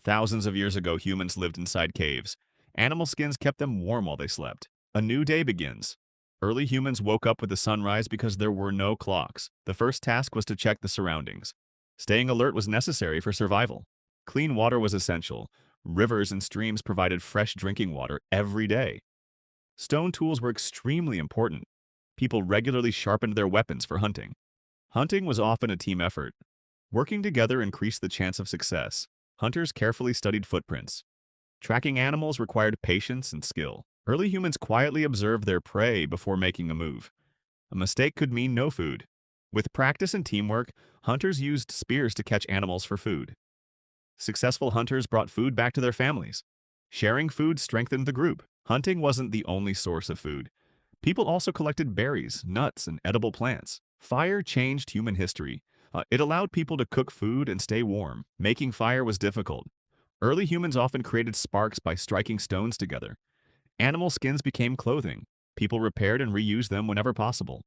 Thousands of years ago, humans lived inside caves. Animal skins kept them warm while they slept. A new day begins. Early humans woke up with the sunrise because there were no clocks. The first task was to check the surroundings. Staying alert was necessary for survival. Clean water was essential. Rivers and streams provided fresh drinking water every day. Stone tools were extremely important. People regularly sharpened their weapons for hunting. Hunting was often a team effort. Working together increased the chance of success. Hunters carefully studied footprints. Tracking animals required patience and skill. Early humans quietly observed their prey before making a move. A mistake could mean no food. With practice and teamwork, hunters used spears to catch animals for food. Successful hunters brought food back to their families. Sharing food strengthened the group. Hunting wasn't the only source of food. People also collected berries, nuts, and edible plants. Fire changed human history. It allowed people to cook food and stay warm. Making fire was difficult. Early humans often created sparks by striking stones together. Animal skins became clothing. People repaired and reused them whenever possible.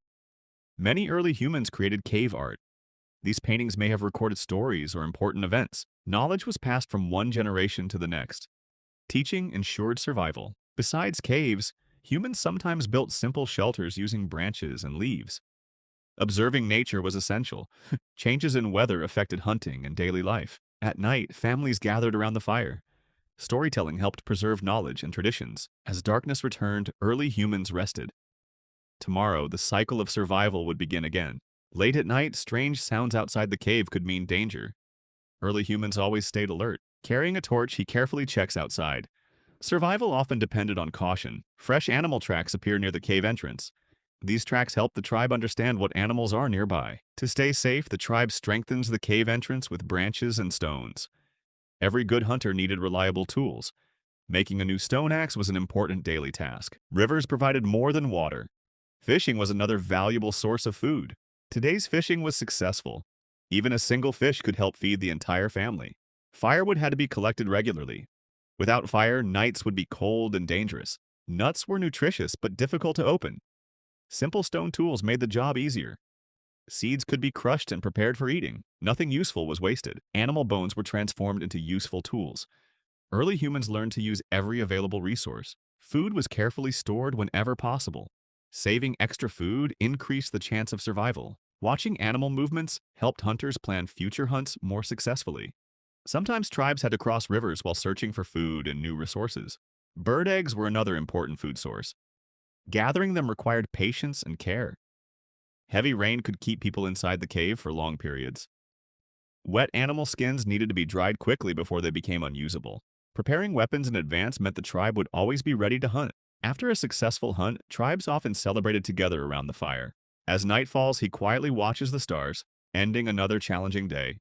Many early humans created cave art. These paintings may have recorded stories or important events. Knowledge was passed from one generation to the next. Teaching ensured survival. Besides caves, humans sometimes built simple shelters using branches and leaves. Observing nature was essential. Changes in weather affected hunting and daily life. At night, families gathered around the fire. Storytelling helped preserve knowledge and traditions. As darkness returned, early humans rested. Tomorrow, the cycle of survival would begin again. Late at night, strange sounds outside the cave could mean danger. Early humans always stayed alert. Carrying a torch, he carefully checks outside. Survival often depended on caution. Fresh animal tracks appear near the cave entrance. These tracks help the tribe understand what animals are nearby. To stay safe, the tribe strengthens the cave entrance with branches and stones. Every good hunter needed reliable tools. Making a new stone axe was an important daily task. Rivers provided more than water. Fishing was another valuable source of food. Today's fishing was successful. Even a single fish could help feed the entire family. Firewood had to be collected regularly. Without fire, nights would be cold and dangerous. Nuts were nutritious but difficult to open. Simple stone tools made the job easier. Seeds could be crushed and prepared for eating. Nothing useful was wasted. Animal bones were transformed into useful tools. Early humans learned to use every available resource. Food was carefully stored whenever possible. Saving extra food increased the chance of survival. Watching animal movements helped hunters plan future hunts more successfully. Sometimes tribes had to cross rivers while searching for food and new resources. Bird eggs were another important food source. Gathering them required patience and care. Heavy rain could keep people inside the cave for long periods. Wet animal skins needed to be dried quickly before they became unusable. Preparing weapons in advance meant the tribe would always be ready to hunt. After a successful hunt, tribes often celebrated together around the fire. As night falls, he quietly watches the stars, ending another challenging day.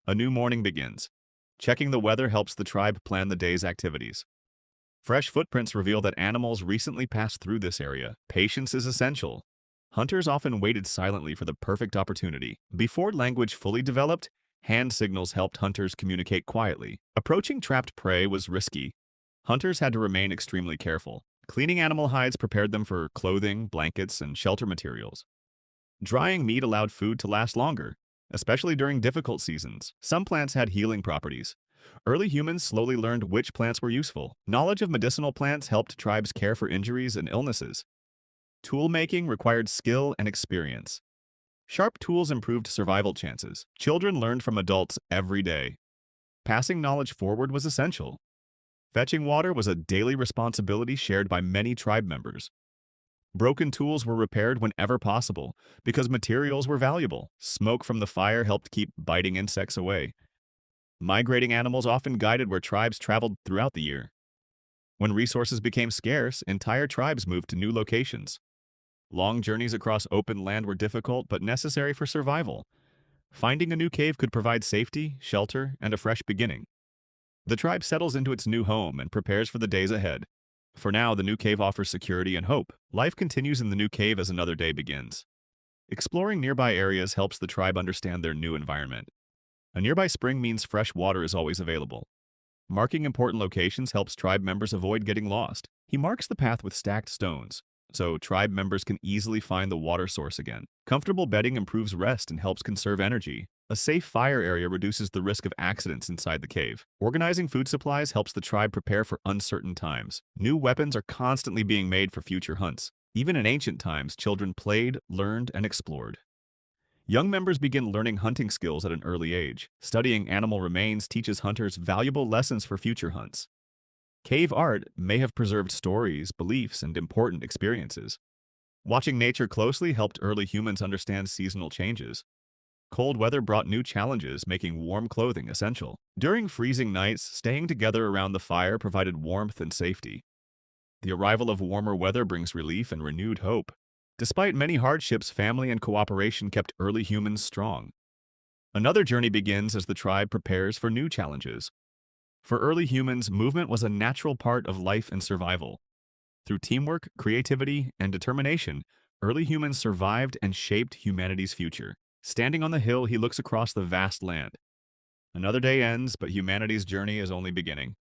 A new morning begins. Checking the weather helps the tribe plan the day's activities. Fresh footprints reveal that animals recently passed through this area. Patience is essential. Hunters often waited silently for the perfect opportunity. Before language fully developed, hand signals helped hunters communicate quietly. Approaching trapped prey was risky. Hunters had to remain extremely careful. Cleaning animal hides prepared them for clothing, blankets, and shelter materials. Drying meat allowed food to last longer, especially during difficult seasons. Some plants had healing properties. Early humans slowly learned which plants were useful. Knowledge of medicinal plants helped tribes care for injuries and illnesses. Tool making required skill and experience. Sharp tools improved survival chances. Children learned from adults every day. Passing knowledge forward was essential. Fetching water was a daily responsibility shared by many tribe members. Broken tools were repaired whenever possible because materials were valuable. Smoke from the fire helped keep biting insects away. Migrating animals often guided where tribes traveled throughout the year. When resources became scarce, entire tribes moved to new locations. Long journeys across open land were difficult but necessary for survival. Finding a new cave could provide safety, shelter, and a fresh beginning. The tribe settles into its new home and prepares for the days ahead. For now, the new cave offers security and hope. Life continues in the new cave as another day begins. Exploring nearby areas helps the tribe understand their new environment. A nearby spring means fresh water is always available. Marking important locations helps tribe members avoid getting lost. He marks the path with stacked stones, so tribe members can easily find the water source again. Comfortable bedding improves rest and helps conserve energy. A safe fire area reduces the risk of accidents inside the cave. Organizing food supplies helps the tribe prepare for uncertain times. New weapons are constantly being made for future hunts. Even in ancient times, children played, learned, and explored. Young members begin learning hunting skills at an early age. Studying animal remains teaches hunters valuable lessons for future hunts. Cave art may have preserved stories, beliefs, and important experiences. Watching nature closely helped early humans understand seasonal changes. Cold weather brought new challenges, making warm clothing essential. During freezing nights, staying together around the fire provided warmth and safety. The arrival of warmer weather brings relief and renewed hope. Despite many hardships, family and cooperation kept early humans strong. Another journey begins as the tribe prepares for new challenges. For early humans, movement was a natural part of life and survival. Through teamwork, creativity, and determination, early humans survived and shaped humanity's future. Standing on the hill, he looks across the vast land. Another day ends, but humanity's journey is only beginning.